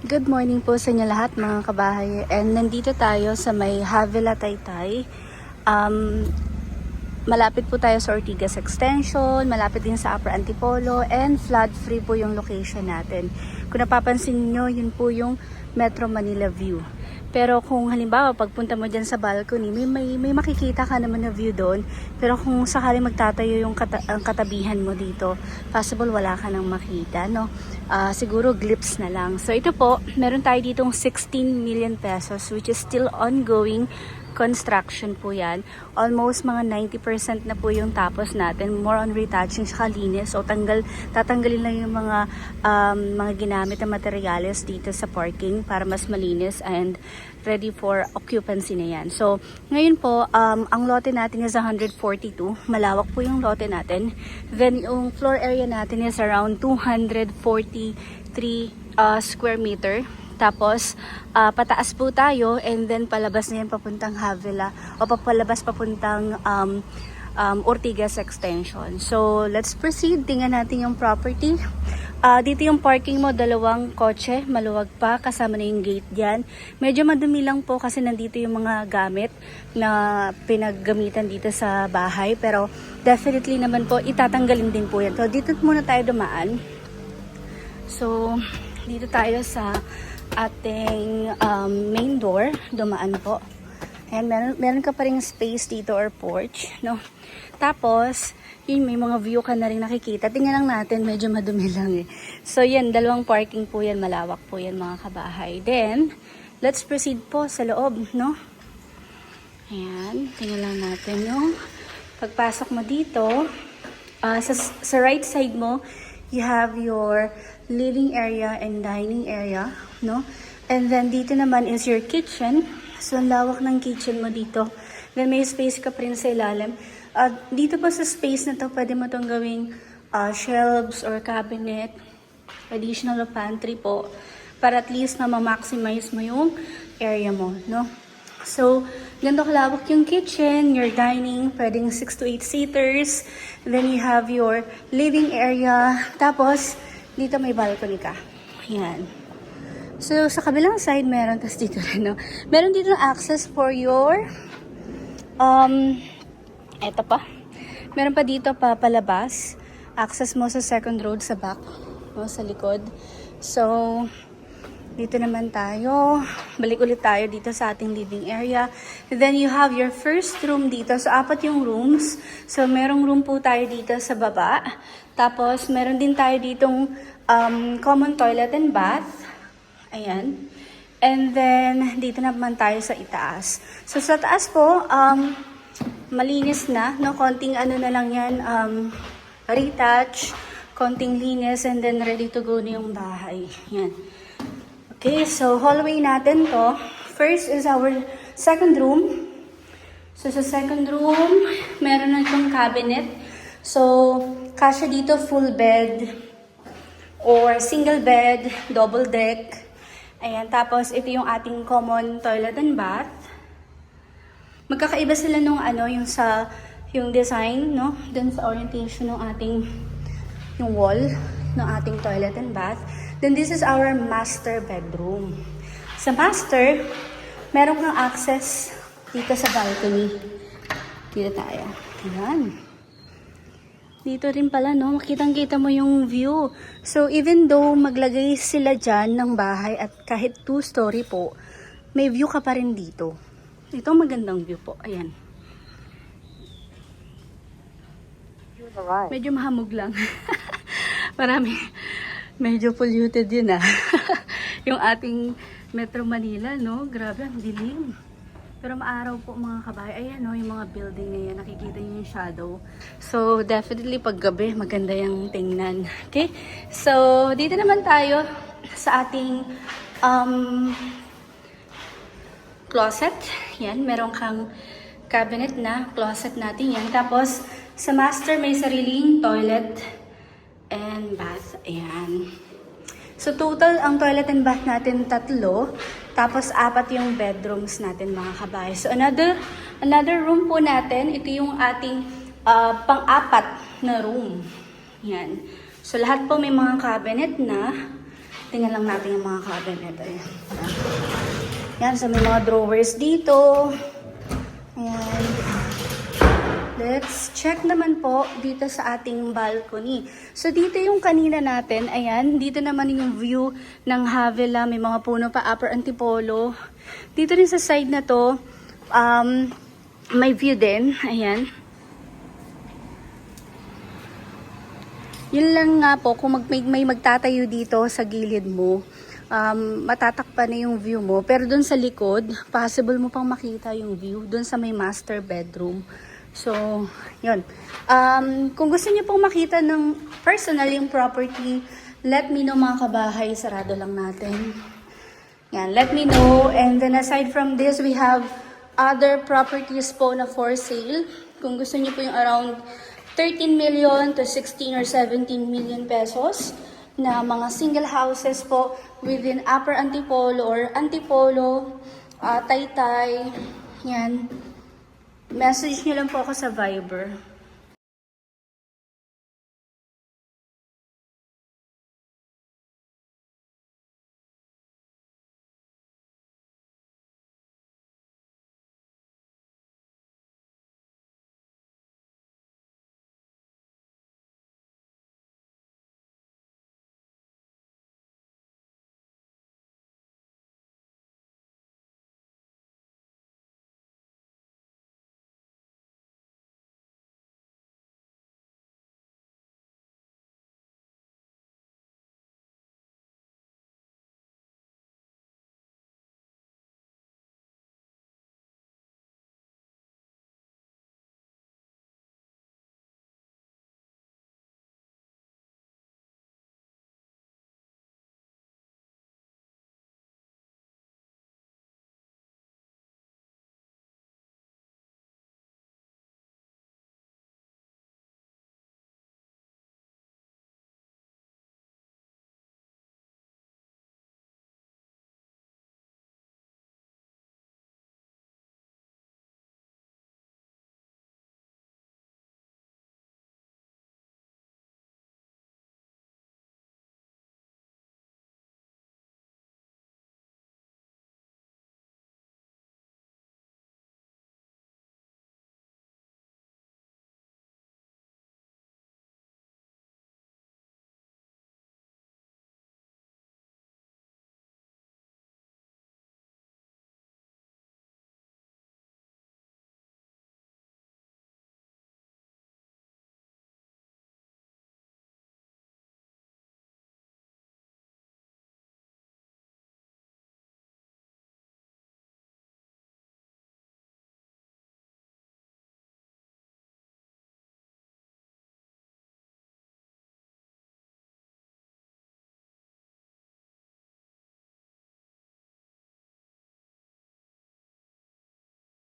Good morning po sa inyo lahat mga kabahay. And nandito tayo sa may Havila Taytay. Um, Malapit po tayo sa Ortigas Extension, malapit din sa Upper Antipolo, and flood free po yung location natin. Kung napapansin nyo, yun po yung Metro Manila view. Pero kung halimbawa pagpunta mo dyan sa balcony, may makikita ka naman na view doon. Pero kung sakali magtatayo yung ang katabihan mo dito, possible wala ka nang makita, no? Siguro glimpse na lang. So ito po, meron tayo ditong 16 million pesos which is still ongoing construction po yan. Almost mga 90% na po yung tapos natin. More on retouching sa linis. So tatanggalin lang yung mga ginamit na materyales dito sa parking para mas malinis and ready for occupancy na yan. So ngayon po, ang lote natin is 142. Malawak po yung lote natin. Then yung floor area natin is around 243 square meter. Tapos, pataas po tayo and then palabas na yan papuntang Havila o papalabas papuntang Ortigas Extension. So, let's proceed. Tingnan natin yung property. Dito yung parking mo, 2 kotse, maluwag pa, kasama na yung gate dyan. Medyo madumi lang po kasi nandito yung mga gamit na pinaggamitan dito sa bahay. Pero, definitely naman po, itatanggalin din po yan. So, dito muna tayo dumaan. So, dito tayo sa ating main door, dumaan po. Ayan, meron ka pa rin space dito or porch, no? Tapos, yun, may mga view ka na rin nakikita. Tingnan lang natin, medyo madumi lang eh. So, yan, 2 parking po yan, malawak po yan mga kabahay. Then, let's proceed po sa loob, no? Ayan, tingnan lang natin yung pagpasok mo dito. Sa right side mo, you have your living area and dining area, no? And then dito naman is your kitchen. So, ang lawak ng kitchen mo dito. Then may space ka pa rin sa ilalim. Dito pa sa space na to, pwede mo itong gawing shelves or cabinet, additional pantry po, para at least na ma-maximize mo yung area mo, no? So, ganito kalawak yung kitchen, your dining, pwedeng 6 to 8 seaters. Then you have your living area. Tapos, dito may balcony ka. Ayan. So, sa kabilang side, meron. Tapos dito rin, no? Meron dito access for your, eto pa. Meron pa dito palabas. Access mo sa second road sa back, no? Sa likod. So, dito naman tayo. Balik ulit tayo dito sa ating living area. Then you have your first room dito. So, 4 yung rooms. So, merong room po tayo dito sa baba. Tapos, meron din tayo ditong common toilet and bath. Ayan. And then, dito naman tayo sa itaas. So, sa taas po, malinis na. No? Konting ano na lang yan, retouch, konting linis, and then ready to go na yung bahay. Yan. Okay, so hallway natin to. First is our second room. So, sa second room, meron na itong cabinet. So, kasya dito full bed or single bed, double deck. Ayan, tapos ito yung ating common toilet and bath. Magkakaiba sila nung yung design, no? Dun sa orientation ng yung wall ng ating toilet and bath. Then this is our master bedroom. Sa master, meron kang access dito sa balcony. Dito tayo. Ayan. Dito rin pala, no? Makitang-kita mo yung view. So, even though maglagay sila dyan ng bahay at kahit 2-story po, may view ka pa rin dito. Ito magandang view po. Ayan. Medyo mahamog lang. Marami. Medyo polluted yun, ah. Yung ating Metro Manila, no? Grabe, ang dilim. Pero maaraw po mga kabahay. Ayan, no? Yung mga building na yan. Nakikita nyo yung shadow. So, definitely pag gabi, maganda yung tingnan. Okay? So, dito naman tayo sa ating closet. Yan, meron kang cabinet na closet natin yan. Tapos, sa master may sariling toilet and bath. Ayan. So, total, ang toilet and bath natin 3. Tapos, 4 yung bedrooms natin mga kabahay. So, another room po natin. Ito yung ating pang-4 na room. Yan. So, lahat po may mga cabinet na. Tingnan lang natin yung mga cabinet. Ayan. Yan, so may mga drawers dito. Ayan. Let's check naman po dito sa ating balcony. So dito yung kanina natin, ayan, dito naman yung view ng Havila, may mga puno pa, Upper Antipolo. Dito rin sa side na to, may view din, ayan. Yun lang nga po, kung may magtatayo dito sa gilid mo, matatakpan na yung view mo. Pero dun sa likod, possible mo pang makita yung view dun sa may master bedroom. So, yun. Kung gusto niyo pong makita ng personal yung property, let me know mga kabahay. Sarado lang natin. Yan, let me know. And then aside from this, we have other properties po na for sale. Kung gusto niyo po yung around 13 million to 16 or 17 million pesos na mga single houses po within Upper Antipolo or Antipolo, Taytay. Yan. Message niyo lang po ako sa Viber.